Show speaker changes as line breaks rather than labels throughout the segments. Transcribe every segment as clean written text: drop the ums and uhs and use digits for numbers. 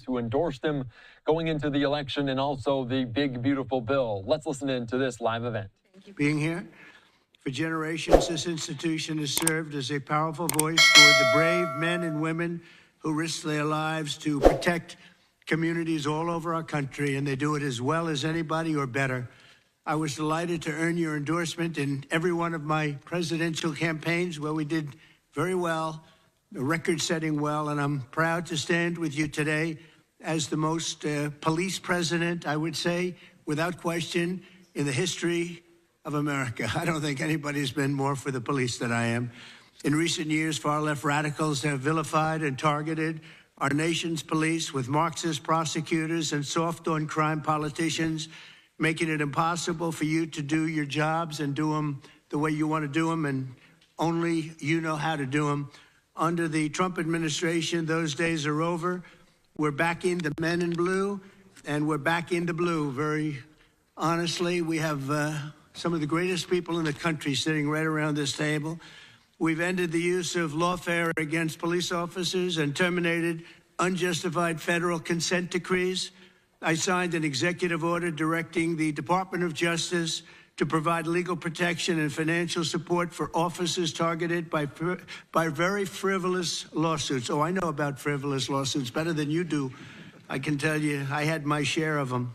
who endorsed him going into the election and also the big, beautiful bill. Let's listen in to this live event.
Being here. For generations, this institution has served as a powerful voice for the brave men and women who risk their lives to protect communities all over our country, and they do it as well as anybody or better. I was delighted to earn your endorsement in every one of my presidential campaigns where we did very well, record-setting well, and I'm proud to stand with you today as the most police president, I would say, without question, in the history of America. I don't think anybody's been more for the police than I am. In recent years, far-left radicals have vilified and targeted our nation's police with Marxist prosecutors and soft-on-crime politicians, making it impossible for you to do your jobs and do them the way you want to do them, and only you know how to do them. Under the Trump administration, those days are over. We're back into men in blue, and we're back into blue. Very honestly, we have some of the greatest people in the country sitting right around this table. We've ended the use of lawfare against police officers and terminated unjustified federal consent decrees. I signed an executive order directing the Department of Justice to provide legal protection and financial support for officers targeted by very frivolous lawsuits. Oh, I know about frivolous lawsuits better than you do. I can tell you, I had my share of them.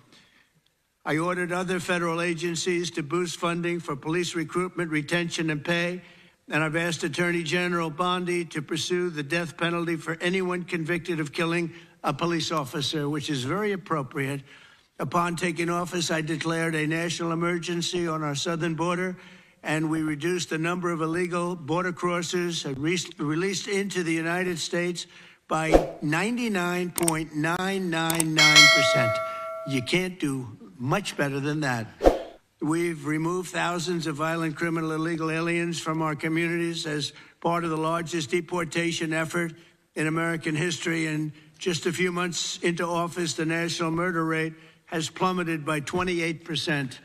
I ordered other federal agencies to boost funding for police recruitment, retention, and pay. And I've asked Attorney General Bondi to pursue the death penalty for anyone convicted of killing a police officer, which is very appropriate. Upon taking office, I declared a national emergency on our southern border, and we reduced the number of illegal border crossers released into the United States by 99.999%. You can't do much better than that. We've removed thousands of violent criminal illegal aliens from our communities as part of the largest deportation effort in American history. And just a few months into office, the national murder rate has plummeted by 28%.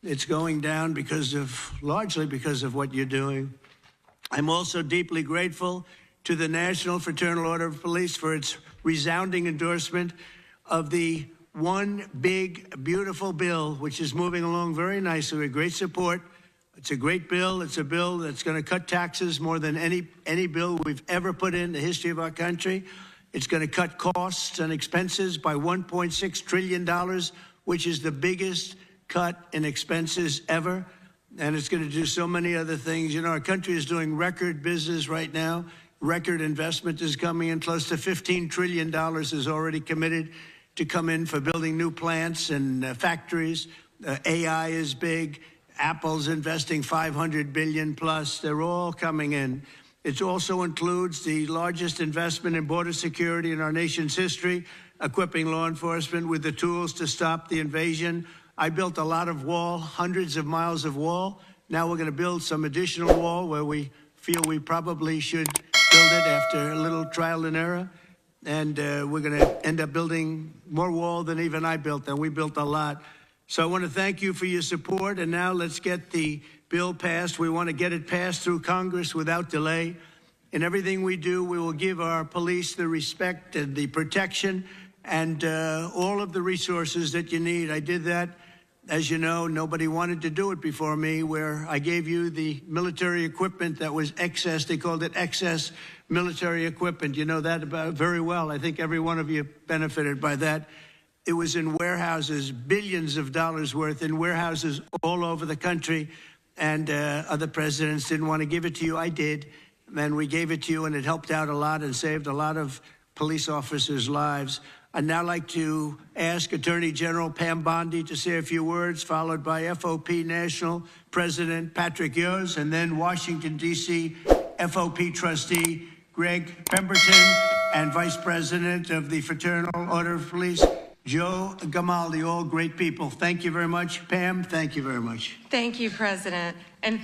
It's going down largely because of what you're doing. I'm also deeply grateful to the National Fraternal Order of Police for its resounding endorsement of the One Big Beautiful Bill, which is moving along very nicely with great support. It's a great bill. It's a bill that's going to cut taxes more than any bill we've ever put in the history of our country. It's going to cut costs and expenses by $1.6 trillion, which is the biggest cut in expenses ever. And it's going to do so many other things. You know, our country is doing record business right now. Record investment is coming in. Close to $15 trillion is already committed to come in for building new plants and factories. AI is big. Apple's investing $500 billion plus. They're all coming in. It also includes the largest investment in border security in our nation's history, equipping law enforcement with the tools to stop the invasion. I built a lot of wall, hundreds of miles of wall. Now we're going to build some additional wall where we feel we probably should build it after a little trial and error. And we're going to end up building more wall than even I built, and we built a lot. So I want to thank you for your support, and now let's get the bill passed. We want to get it passed through Congress without delay. In everything we do, we will give our police the respect and the protection and all of the resources that you need. I did that, as you know, nobody wanted to do it before me, where I gave you the military equipment that was excess. They called it excess military equipment. You know that about very well. I think every one of you benefited by that. It was in warehouses, billions of dollars worth in warehouses all over the country. And other presidents didn't want to give it to you. I did. And we gave it to you, and it helped out a lot and saved a lot of police officers' lives. I'd now like to ask Attorney General Pam Bondi to say a few words, followed by FOP National President Patrick Yoes, and then Washington, D.C. FOP Trustee Greg Pemberton, and Vice President of the Fraternal Order of Police, Joe Gamaldi, all great people. Thank you very much. Pam, thank you very much.
Thank you, President. And